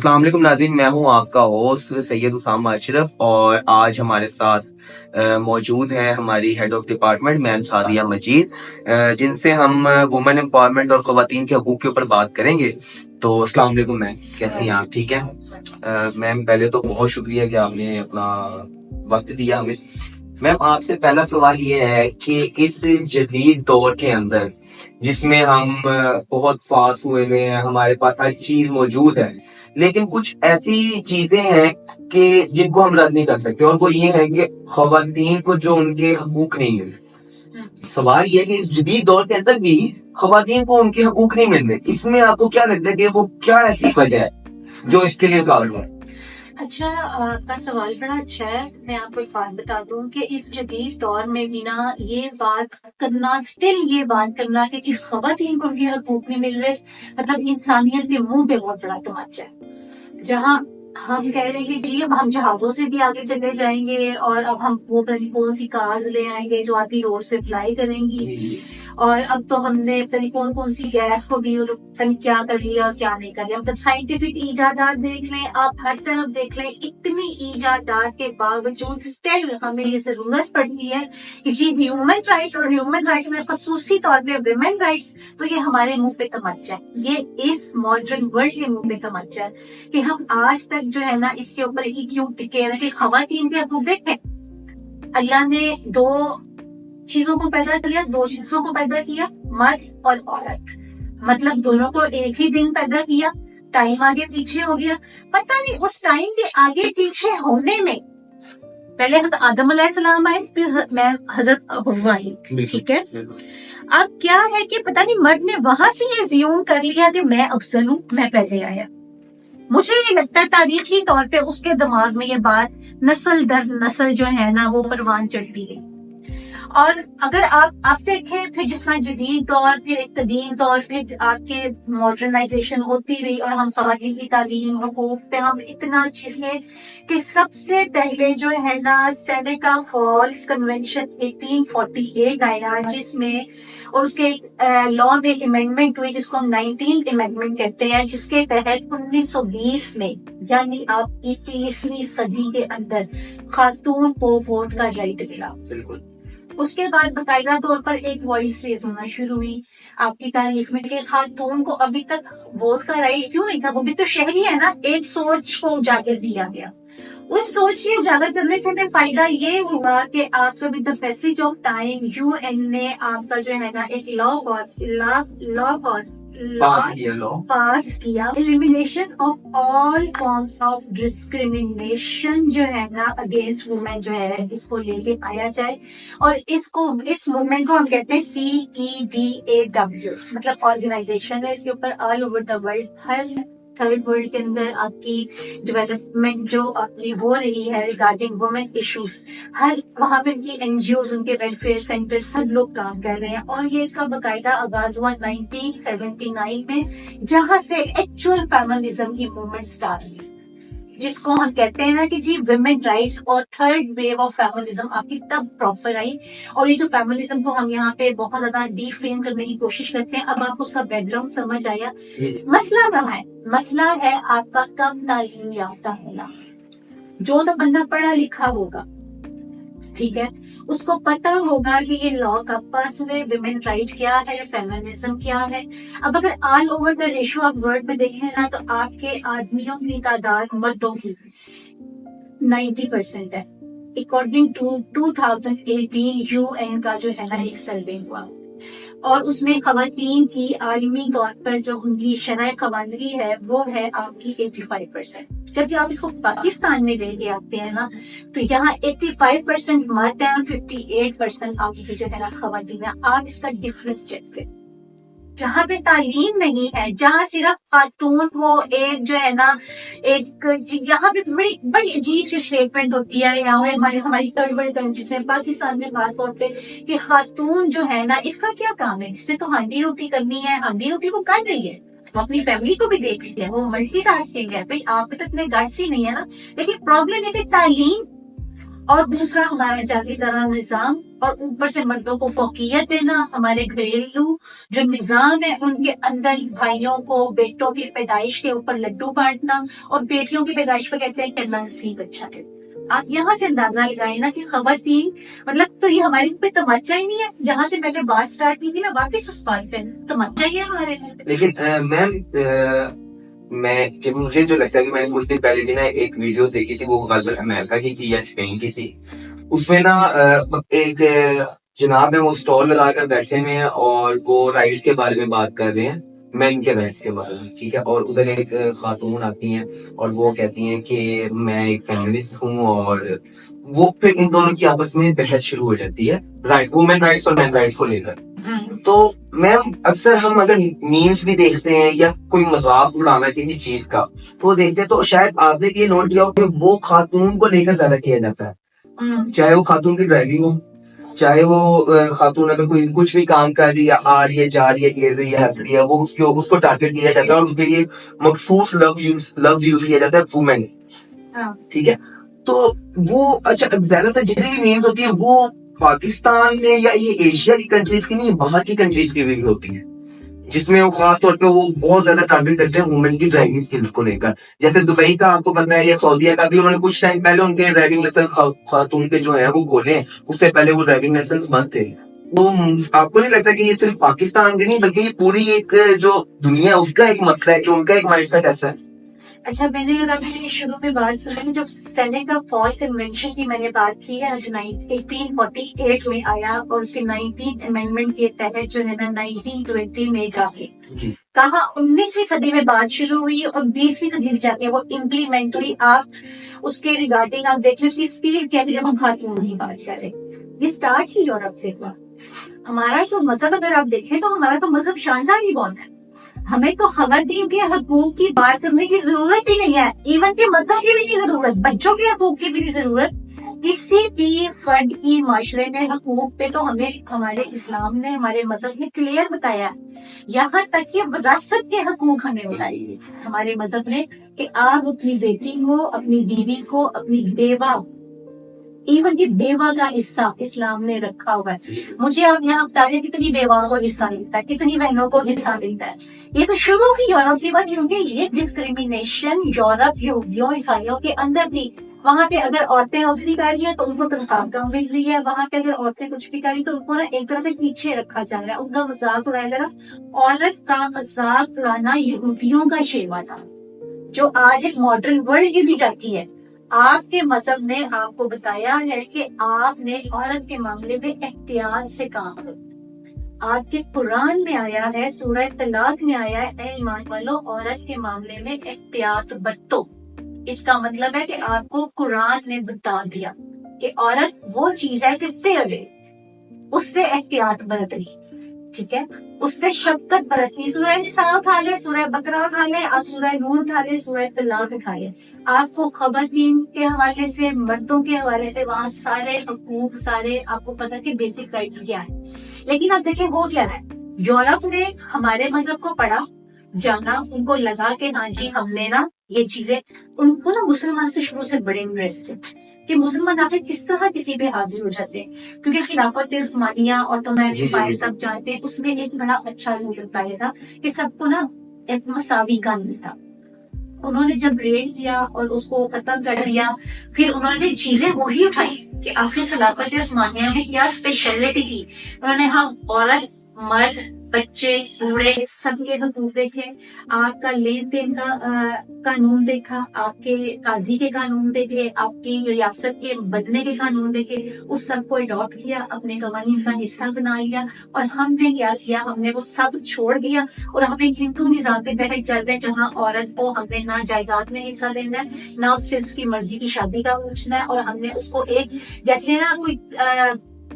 السلام علیکم ناظرین، میں ہوں آپ کا ہوسٹ سید اسامہ اشرف، اور آج ہمارے ساتھ موجود ہیں ہماری ہیڈ آف ڈپارٹمنٹ میم سعدیہ مجید، جن سے ہم وومن امپاورمنٹ اور خواتین کے حقوق کے اوپر بات کریں گے۔ تو السلام علیکم میم، کیسی ہیں آپ؟ ٹھیک ہے میم، پہلے تو بہت شکریہ کہ آپ نے اپنا وقت دیا ہمیں۔ میم آپ سے پہلا سوال یہ ہے کہ اس جدید دور کے اندر جس میں ہم بہت فاسٹ ہوئے ہوئے ہیں، ہمارے پاس ہر چیز موجود ہے، لیکن کچھ ایسی چیزیں ہیں کہ جن کو ہم رد نہیں کر سکتے، اور وہ یہ ہے کہ خواتین کو جو ان کے حقوق نہیں ملے۔ سوال یہ ہے کہ اس جدید دور کے اندر بھی خواتین کو ان کے حقوق نہیں مل رہے، اس میں آپ کو کیا لگتا ہے کہ وہ کیا ایسی وجہ ہے جو اس کے لیے کارن ہے؟ اچھا، آپ کا سوال بڑا اچھا ہے۔ میں آپ کو ایک بات بتا دوں کہ اس جدید دور میں بھی نا یہ بات کرنا کہ جی خواتین کو ان کے حقوق نہیں مل رہے، مطلب انسانیت کے منہ پہ بہت بڑا تماچا ہے۔ جہاں ہم کہہ رہے ہیں کہ جی اب ہم جہازوں سے بھی آگے چلے جائیں گے، اور اب ہم وہ کون سی کار لے آئیں گے جو آپ کی روڈ سے فلائی کریں گی، اور اب تو ہم نے کون سی گیس کو بھی کیا کر لیا اور کیا نہیں کر لیا۔ مطلب سائنٹیفک ایجادات دیکھ لیں آپ، ہر طرف دیکھ لیں، اتنی ایجادات کے باوجود اسٹل ہمیں یہ ضرورت پڑتی ہے کہ جی ہیومن رائٹس، اور ہیومن رائٹس میں خصوصی طور پہ ویمن رائٹس، تو یہ ہمارے منہ پہ تمچا ہے، یہ اس ماڈرن ورلڈ کے منہ پہ تمچا ہے کہ ہم آج تک جو ہے نا اس کے اوپر ہی کیوں ٹکے ہیں کہ خواتین کے حقوق دیکھیں۔ اللہ نے دو چیزوں کو پیدا کیا، مرد اور عورت، مطلب دونوں کو ایک ہی دن پیدا کیا، ٹائم آگے پیچھے ہو گیا، پتہ نہیں اس ٹائم کے آگے پیچھے ہونے میں پہلے حضرت آدم علیہ السلام آئے، پھر میں حضرت حوا آئی، ٹھیک ہے۔ اب کیا ہے کہ پتہ نہیں مرد نے وہاں سے یہ زیوم کر لیا کہ میں افضل ہوں، میں پہلے آیا۔ مجھے یہ لگتا ہے تاریخی طور پہ اس کے دماغ میں یہ بات نسل در نسل جو ہے نا وہ پروان چڑھتی گئی۔ اور اگر آپ دیکھیں پھر جس طرح جدید دور، پھر ایک قدیم دور، پھر آپ کے ماڈرنائزیشن ہوتی رہی، اور ہم خواتین کی تعلیم حقوق پہ ہم اتنا چڑھے کہ سب سے پہلے جو ہے نا سینیکا فالز کنونشن 1848 آیا، جس میں اور اس کے لا میں امینڈمنٹ ہوئی جس کو ہم 19th امینڈمنٹ کہتے ہیں، جس کے تحت 1920 میں یعنی آپ 21ویں صدی کے اندر خاتون کو ووٹ کا رائٹ ملا۔ بالکل اس کے بعد باقاعدہ طور پر ایک وائس ریز ہونا شروع ہوئی آپ کی تاریخ میں کہ خاتون کو ابھی تک ووٹ کا رائٹ کیوں نہیں تھا، وہ بھی تو شہری ہے نا۔ ایک سوچ کو اجاگر دیا گیا، اس سوچ کے اجاگر کرنے سے ہمیں فائدہ یہ ہوا کہ آپ کا with the passage of time UN نے آپ کا جو ہے نا ایک پاس کیا، elimination of all forms of discrimination جو ہے نا اگینسٹ وومین جو ہے اس کو لے کے آیا جائے، اور اس موومنٹ کو ہم کہتے ہیں CEDAW، مطلب آرگنائزیشن ہے، اس کے اوپر all over the world, Hare third world کے اندر آپ کی ڈیولپمنٹ جو اپنی ہو رہی ہے ریگارڈنگ وومن ایشوز، ہر وہاں پہ ان کی NGOs، ان کے ویلفیئر سینٹر، سب لوگ کام کر رہے ہیں۔ اور یہ اس کا باقاعدہ آغاز ہوا 1979 میں، جہاں سے ایکچوئل فیمنزم کی موومنٹ اسٹارٹ ہوئی، جس کو ہم کہتے ہیں نا کہ جی ویمن رائٹس، اور تھرڈ ویو آف فیمنزم آپ کی تب پراپر آئی۔ اور یہ جو فیمنزم کو ہم یہاں پہ بہت زیادہ ڈی فریم کرنے کی کوشش کرتے ہیں، اب آپ کو اس کا بیک گراؤنڈ سمجھ آیا۔ مسئلہ کہاں ہے؟ مسئلہ ہے آپ کا کم تعلیم یافتہ ہونا۔ جو تو بندہ پڑھا لکھا ہوگا، ٹھیک ہے، اس کو پتا ہوگا کہ یہ لا کب پاس ہوئے، ویمن رائٹ کیا ہے، فیمنزم کیا ہے۔ اب اگر all over the ratio of world میں دیکھیں نا تو آپ کے آدمیوں کی تعداد مردوں کی 90% ہے، اکارڈنگ ٹو 2018 UN کا جو ہے نا ایک سروے ہوا، اور اس میں خواتین کی عالمی طور پر جو ان کی شرح خواندگی ہے وہ ہے آپ کی 85%۔ جب آپ اس کو پاکستان میں لے کے آتے ہیں نا تو یہاں 85% مرد ہیں، 58% آپ کی جو ہے نا خواتین ہیں۔ آپ اس کا ڈفرنس چیک کریں، جہاں پہ تعلیم نہیں ہے، جہاں صرف خاتون کو ایک جو ہے نا ایک یہاں پہ بڑی عجیب سی اسٹیٹمنٹ ہوتی ہے، ہماری تھرڈ ورلڈ کنٹریز میں، پاکستان میں خاص طور پہ، کہ خاتون جو ہے نا اس کا کیا کام ہے، اس نے تو ہانڈی روٹی کرنی ہے، ہانڈی روٹی وہ کر رہی ہے، وہ اپنی فیملی کو بھی دیکھ رہی ہے، وہ ملٹی ٹاسکنگ ہے۔ بھائی آپ پہ تو اتنے گٹس ہی نہیں ہے نا۔ لیکن پرابلم ہے کہ تعلیم اور دوسرا ہمارا جاگیردارانہ نظام اور اوپر سے مردوں کو فوقیت دینا. ہمارے گھریلو جو نظام ہے ان کے اندر بھائیوں کو بیٹوں کی پیدائش کے اوپر لڈو بانٹنا اور بیٹیوں کی پیدائش پہ کہتے ہیں کہ اللہ نصیب اچھا ہے. آپ یہاں سے اندازہ لگائیں نا کہ خواتین مطلب تو یہ ہمارے پہ تمچا ہی نہیں ہے. جہاں سے میں نے بات سٹارٹ کی تھی نا واپس اس بات پہ تمچا ہی ہے ہمارے لیے. لیکن میم مجھے جو لگتا ہے کہ میں نے کچھ دن پہلے بھی نا ایک ویڈیو دیکھی تھی, وہ غالباً امریکہ کی تھی یا اسپین کی تھی. اس میں نا ایک جناب ہے, وہ اسٹال لگا کر بیٹھے ہوئے ہیں اور وہ رائٹس کے بارے میں بات کر رہے ہیں, مین کے رائٹس کے بارے میں, ٹھیک ہے. اور ادھر ایک خاتون آتی ہیں اور وہ کہتی ہیں کہ میں ایک فیمنسٹ ہوں, اور وہ پھر ان دونوں کی آپس میں بحث شروع ہو جاتی ہے وومن رائٹس اور مین رائٹس کو لے کر. تو میم اکثر ہم اگر میمز بھی دیکھتے ہیں یا کوئی مذاق اڑانا کسی چیز کا تو دیکھتے ہیں, تو شاید آپ نے یہ نوٹ کیا ہو کہ وہ خاتون کو لے کر زیادہ کیا جاتا ہے, چاہے وہ خاتون کی ڈرائیونگ ہو, چاہے وہ خاتون اگر کوئی کچھ بھی کام کر رہی ہے, آ رہی ہے, جا رہی ہے, گر رہی ہے, ہنس رہی ہے, وہ اس کو ٹارگیٹ کیا جاتا ہے اور اس کے لیے مخصوص لو یوز کیا جاتا ہے وومن, ٹھیک ہے. تو وہ اچھا زیادہ تر جتنی بھی میمز ہوتی ہیں وہ پاکستان میں یا یہ ایشیا کی کنٹریز کی نہیں, باہر کی کنٹریز کی بھی ہوتی ہیں, جس میں وہ خاص طور پہ وہ بہت زیادہ ٹارگیٹ کرتے ہیں وومن کی ڈرائیونگ اسکلز کو لے کر. جیسے دبئی کا آپ کو پتا ہے یا سعودیہ کا بھی, انہوں نے کچھ ٹائم پہلے ان کے ڈرائیونگ لائسنس خاتون کے جو ہیں وہ کھولے ہیں, اس سے پہلے وہ ڈرائیونگ لائسنس بند تھے. تو آپ کو نہیں لگتا کہ یہ صرف پاکستان کے نہیں بلکہ یہ پوری ایک جو دنیا ہے اس کا ایک مسئلہ ہے کہ ان کا ایک مائنڈ سیٹ ایسا ہے؟ اچھا, میں نے اگر ابھی شروع میں بات سنی, جب سینیکا فال کنونشن کی میں نے بات کی ہے جو 1848 میں آیا اور اس کے 19th امینڈمنٹ کے تحت جو ہے نا 1920 میں جا کے کہا 19ویں صدی میں بات شروع ہوئی اور 20ویں صدی جا کے وہ امپلیمنٹ ہوئی. آپ اس کے ریگارڈنگ آپ دیکھیں اس کی اسپیڈ کیا ہے جب ہم خاتون کی بات کریں. یہ اسٹارٹ ہی یورپ سے ہوا. ہمارا تو مذہب اگر آپ دیکھیں تو ہمارا تو مذہب شاندار ہی بہت ہے. ہمیں تو خواتین کے حقوق کی بات کرنے کی ضرورت ہی نہیں ہے, ایون کہ مردوں کی بھی نہیں ضرورت, بچوں کے حقوق کی بھی نہیں ضرورت. کسی بھی فرد کی معاشرے میں حقوق پہ تو ہمیں ہمارے اسلام نے, ہمارے مذہب نے کلیئر بتایا ہے. یہاں تک کہ وراثت کے حقوق ہمیں بتائیے ہمارے مذہب نے کہ آپ اپنی بیٹی کو, اپنی بیوی کو, اپنی بیوہ, ایون کہ بیوہ کا حصہ اسلام نے رکھا ہوا ہے. مجھے آپ یہاں بتا دیں کتنی بیواؤں کو حصہ ملتا ہے, کتنی بہنوں کو حصہ ملتا ہے. یہ تو شروع ہی یورپ سے بات, کیونکہ یہ ڈسکریمنیشن یورپ یہودیوں عیسائیوں کے اندر تھی. وہاں پہ اگر عورتیں بھی کر رہی ہیں تو ان کو تنخواہ کم مل رہی ہے, وہاں پہ اگر عورتیں کچھ بھی کر رہی تو ان کو نا ایک طرح سے پیچھے رکھا جا رہا ہے, ان کا مذاق اڑایا جا رہا. عورت کا مذاق اڑانا یہودیوں کا شیوا تھا جو آج ایک ماڈرن ورلڈ کی بھی جاتی ہے. آپ کے مذہب نے آپ کو بتایا ہے کہ آپ نے عورت کے معاملے میں احتیاط سے کام کرو. آپ کے قرآن میں آیا ہے, سورہ طلاق میں آیا ہے, اے ایمان والو عورت کے معاملے میں احتیاط برتو. اس کا مطلب ہے کہ آپ کو قرآن نے بتا دیا کہ عورت وہ چیز ہے کہ اسٹے اوے, اس سے احتیاط برتنی, ٹھیک ہے, اس سے شفقت برتنی. سورہ نساء اٹھا لے, سورہ بقرہ اٹھا لے, آپ سورہ نور اٹھا لے, سورہ طلاق اٹھا لے, آپ کو خواتین کے حوالے سے, مردوں کے حوالے سے وہاں سارے حقوق, سارے آپ کو پتا کہ بیسک رائٹس کیا ہے. لیکن آپ دیکھیں وہ کیا ہے, یورپ نے ہمارے مذہب کو پڑھا, جانا, ان کو لگا کہ ہاں جی ہم نے نا یہ چیزیں, ان کو نا مسلمان سے شروع سے بڑے انٹرسٹ تھے کہ مسلمان آخر کس طرح کسی پہ حاوی ہو جاتے ہیں. کیونکہ خلافت عثمانیہ اور عثمانی امپائر سب جانتے ہیں, اس میں ایک بڑا اچھا رول پایا تھا کہ سب کو نا ایک مساوی قانون تھا. انہوں نے جب ریڈ کیا اور اس کو ختم کر دیا, پھر انہوں نے چیزیں وہی اٹھائی کہ آخر خلافت عثمانیہ میں کیا اسپیشلٹی تھی. انہوں نے ہاں عورت, مرد, بچے, بوڑھے سب کے حقوق دیکھے, آپ کا لین دین کا قانون دیکھا, آپ کے قاضی کے قانون دیکھے, آپ کی ریاست کے بدلے کے قانون دیکھے, اس سب کو اڈاپٹ کیا, اپنے قوانین کا حصہ بنا لیا. اور ہم نے کیا کیا, ہم نے وہ سب چھوڑ دیا اور ہم ایک ہندو نظام کے تحت چل رہے, جہاں عورت کو ہم نے نہ جائیداد میں حصہ دینا ہے, نہ اس سے اس کی مرضی کی شادی کا پوچھنا ہے, اور ہم نے اس کو ایک جیسے نا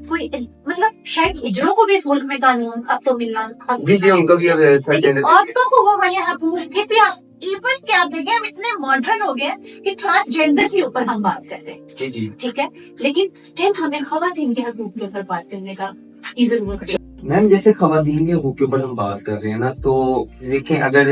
کوئی مطلب شاید ہجروں کو بھی اس ملک میں قانون اب تو ملنا, جی ان کو بھی عورتوں کو وہ والے حقوق تھے. ایون کیا آپ دیکھیں ہم اتنے ماڈرن ہو گئے کہ ٹرانسجینڈر کے اوپر ہم بات کر رہے ہیں, ٹھیک ہے, لیکن اسٹل ہمیں خواتین کے حقوق کے اوپر بات کرنے کا کی ضرورت ہے. میم جیسے خواتین کے حقوق کے اوپر ہم بات کر رہے ہیں نا، تو دیکھیں اگر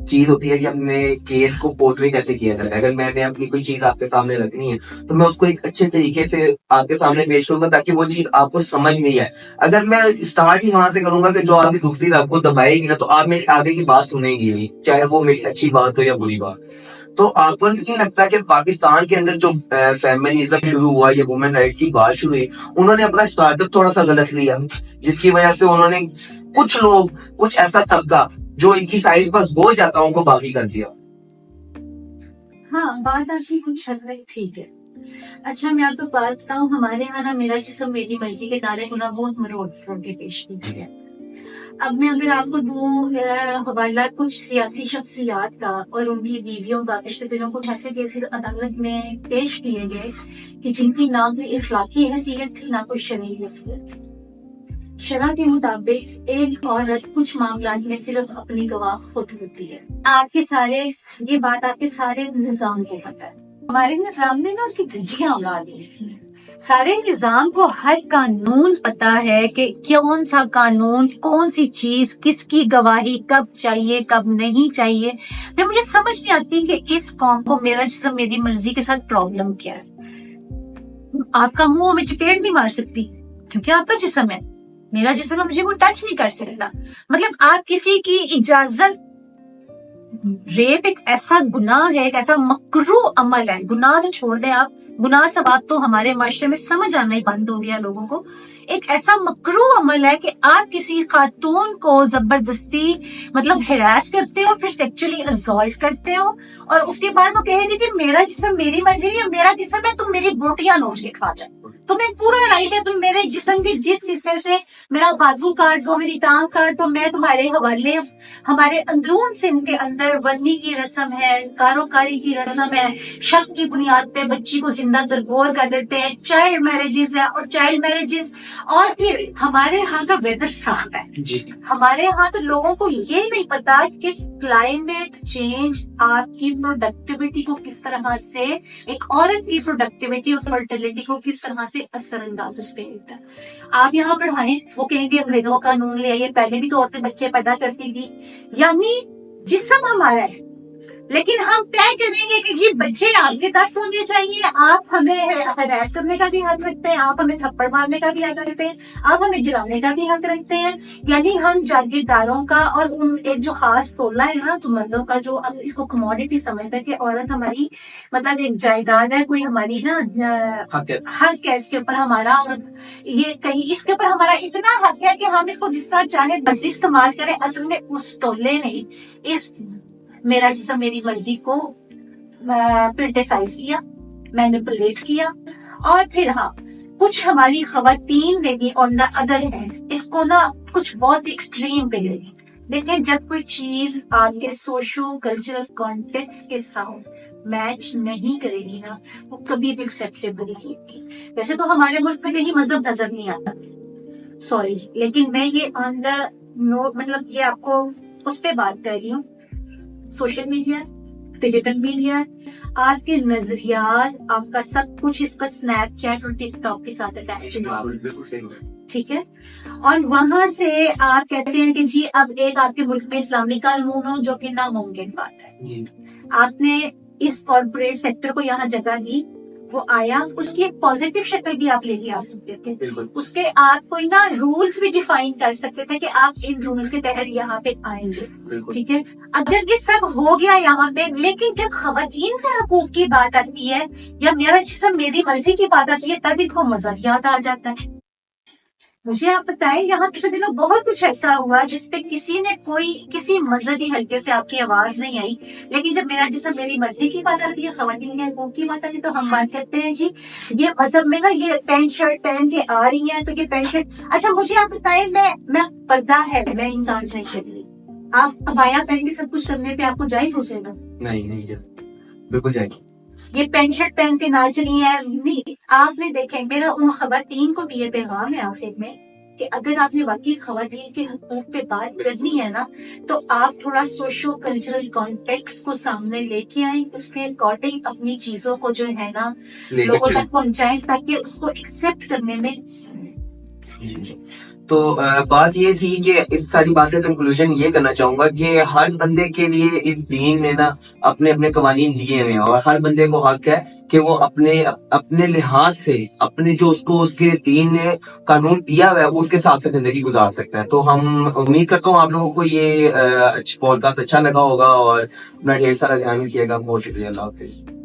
چیز ہوتی ہے کہ اپنے کیس کو پورٹری کیسے کیا جاتا ہے. اگر میں نے اپنی کوئی چیز آپ کے سامنے رکھنی ہے تو میں اس کو ایک اچھے طریقے سے آپ کے سامنے پیش کروں گا تاکہ وہ چیز آپ کو سمجھ نہیں آئے. اگر میں اسٹارٹ ہی وہاں سے کروں گا کہ جو آپ کی دوسری آپ کو دبائے گی نا، تو آپ میری آگے کی بات سنیں گی نہیں، چاہے وہ میری اچھی بات ہو یا بری بات. تو آپ کو نہیں لگتا کہ پاکستان کے اندر جو فیمنزم شروع ہوا یا وومن رائٹس کی بات شروع ہوئی، انہوں نے اپنا اسٹارٹ اپ تھوڑا سا غلط لیا، جس کی وجہ سے انہوں نے کچھ لوگ، کچھ ایسا طبقہ جو ان کی سائڈ پر ہو جاتا ان کو باقی کر دیا. ہاں، بات آپ کی کچھ حد تک ٹھیک ہے. اچھا میں آپ کو بات بتاؤں، ہمارے یہاں نا میرا جسم میری مرضی کے نعرے کو نا بہت مروڑ کے پیش کیجیے. اب میں اگر آپ کو دوں حوالہ کچھ سیاسی شخصیات کا اور ان کی بیویوں کا، پچھلے دنوں کچھ ایسے کیسز عدالت میں پیش کیے گئے کہ جن کی نہ کوئی اخلاقی حیثیت تھی نہ کوئی شرعی حیثیت تھی. شرع کے مطابق ایک عورت کچھ معاملات میں صرف اپنی گواہ خود ہوتی ہے. آپ کے سارے یہ بات آپ کے سارے نظام کو پتہ ہے. ہمارے نظام نے نا اس کی دھجیاں اڑا دی تھی. سارے نظام کو ہر قانون پتا ہے کہ کون سا قانون، کون سی چیز، کس کی گواہی کب چاہیے کب نہیں چاہیے. پھر مجھے سمجھ نہیں آتی کہ اس قوم کو میرا جسم میری مرضی کے ساتھ پرابلم کیا ہے. آپ کا منہ میں چپیڑ نہیں مار سکتی کیونکہ آپ کا جسم ہے، میرا جسم مجھے وہ ٹچ نہیں کر سکتا. مطلب آپ کسی کی اجازت، ریپ ایک ایسا گناہ ہے، ایک ایسا مکروہ عمل ہے. گناہ تو چھوڑ دیں آپ، گناہ سے بات تو ہمارے معاشرے میں سمجھ آنا ہی بند ہو گیا لوگوں کو. ایک ایسا مکروہ عمل ہے کہ آپ کسی خاتون کو زبردستی مطلب ہراس کرتے ہو، پھر سیکچولی اسالٹ کرتے ہو، اور اس کے بعد وہ کہیں گے جی میرا جسم میری مرضی ہے، میرا جسم ہے، تم میری بوٹیاں نوچ کے کھا جاؤ. تمہیں پورا رائٹ ہے، تم میرے جسم کے جس حصے سے میرا بازو کاٹ دو، میری ٹانگ کاٹ دو، میں تمہارے حوالے. ہمارے اندرون سندھ کے اندر ورنی کی رسم ہے، کاروکاری کی رسم ہے، شک کی بنیاد پہ بچی کو زندہ درگور کر دیتے ہیں. چائلڈ میرجز ہے، اور چائلڈ میرجز، اور پھر ہمارے ہاں کا ویدر صاف ہے. ہمارے ہاں تو لوگوں کو یہ نہیں پتا کہ کلائمیٹ چینج آپ کی پروڈکٹیوٹی کو کس طرح سے، ایک عورت کی پروڈکٹیوٹی اور فرٹیلٹی کو کس طرح سے اثر انداز اس پہ ہوتا ہے. آپ یہاں پڑھائیں، وہ کہیں گے انگریزوں کا قانون لے آئیے، پہلے بھی تو عورتیں بچے پیدا کرتی تھی. یعنی جسم ہمارا ہے، لیکن ہم طے کریں گے کہ جی بچے آپ کے 10 ہونے چاہیے. آپ ہمیں ہراس کرنے کا بھی حق رکھتے ہیں، آپ ہمیں تھپڑ مارنے کا بھی حق رکھتے ہیں، آپ ہمیں جلانے کا بھی حق رکھتے ہیں. یعنی ہم جاگیرداروں کا اور ان ایک جو خاص ٹولہ ہے نا مردوں کا، جو اب اس کو کموڈیٹی سمجھتا ہے کہ عورت ہماری مطلب ایک جائیداد ہے، کوئی ہماری نا حق ہے اس کے اوپر ہمارا، اور یہ کہیں اس کے اوپر ہمارا اتنا حق ہے کہ ہم اس کو جس طرح چاہے مرضی استعمال کریں. اصل میں اس ٹولے نے اس میرا جسم میری مرضی کو کرٹیسائز کیا، مینیپولیٹ کیا. اور پھر ہاں کچھ ہماری خواتین نے بھی آن دا ادر ہینڈ اس کو نا کچھ بہت ایکسٹریم پہ لے لی. دیکھیں جب کوئی چیز آپ کے سوشو کلچرل کانٹیکس کے ساتھ میچ نہیں کرے گی نا، وہ کبھی بھی ایکسیپٹیبل نہیں ہوگی. ویسے تو ہمارے ملک میں کہیں مذہب نظر نہیں آتا، سوری، لیکن میں یہ آن دا مطلب یہ آپ کو اس پہ بات کر رہی ہوں. سوشل میڈیا، ڈیجیٹل میڈیا، آپ کے نظریات، آپ کا سب کچھ اس پر اسنیپ چیٹ اور ٹک ٹاک کے ساتھ اٹیچ ہوا، ٹھیک ہے. اور وہاں سے آپ کہتے ہیں کہ جی اب ایک آپ کے ملک میں اسلامی قانون ہو، جو کہ ناممکن بات ہے. آپ نے اس کارپوریٹ سیکٹر کو یہاں جگہ دی، وہ آیا، اس کی ایک پازیٹیو شکل بھی آپ لے کے آ سکتے تھے. اس کے آپ کوئی نا رولز بھی ڈیفائن کر سکتے تھے کہ آپ ان رولز کے تحت یہاں پہ آئیں گے، ٹھیک ہے. اب جب یہ سب ہو گیا یہاں پہ، لیکن جب خواتین کے حقوق کی بات آتی ہے یا میرا جسم میری مرضی کی بات آتی ہے، تب ان کو مذہب یاد آ جاتا ہے. مجھے آپ بتائیں، یہاں پچھلے دنوں بہت کچھ ایسا ہوا جس پہ کسی نے کسی مذہبی حلقے سے آپ کی آواز نہیں آئی، لیکن جب میرا جسم میری مرضی کی بات آتی ہے، خواتین کے حقوق کی بات آتی ہے، تو ہم بات کرتے ہیں جی یہ مذہب میں نا یہ پینٹ شرٹ پہن کے آ رہی ہیں تو یہ پینٹ شرٹ. اچھا مجھے آپ بتائیں، میں پردہ ہے، میں انکار نہیں کر رہی، آپ ابایا پہن کے سب کچھ کرنے پہ آپ کو جائز ہو جائے گا؟ نہیں بالکل جائز. یہ پینٹ شرٹ پہن کے ناچ رہی ہے، نہیں. آپ نے دیکھیں، میرا ان خواتین کو بھی یہ پیغام ہے آخر میں کہ اگر آپ نے واقعی خواتین کے حقوق پہ بات کرنی ہے نا، تو آپ تھوڑا سوشو کلچرل کانٹیکس کو سامنے لے کے آئیں، اس کے اکارڈنگ اپنی چیزوں کو جو ہے نا لوگوں تک پہنچائیں، تاکہ اس کو ایکسپٹ کرنے میں تو بات یہ تھی کہ اس ساری بات کا کنکلوژن یہ کرنا چاہوں گا کہ ہر بندے کے لیے اس دین نے نا اپنے اپنے قوانین دیے ہوئے ہیں، اور ہر بندے کو حق ہے کہ وہ اپنے لحاظ سے اپنے جو اس کے دین نے قانون دیا ہوا ہے وہ اس کے ساتھ سے زندگی گزار سکتا ہے. تو ہم امید کرتا ہوں آپ لوگوں کو یہ پوڈ کاسٹ اچھا لگا ہوگا، اور اپنا ڈھیر سارا دھیان رکھیے گا. بہت شکریہ. اللہ حافظ.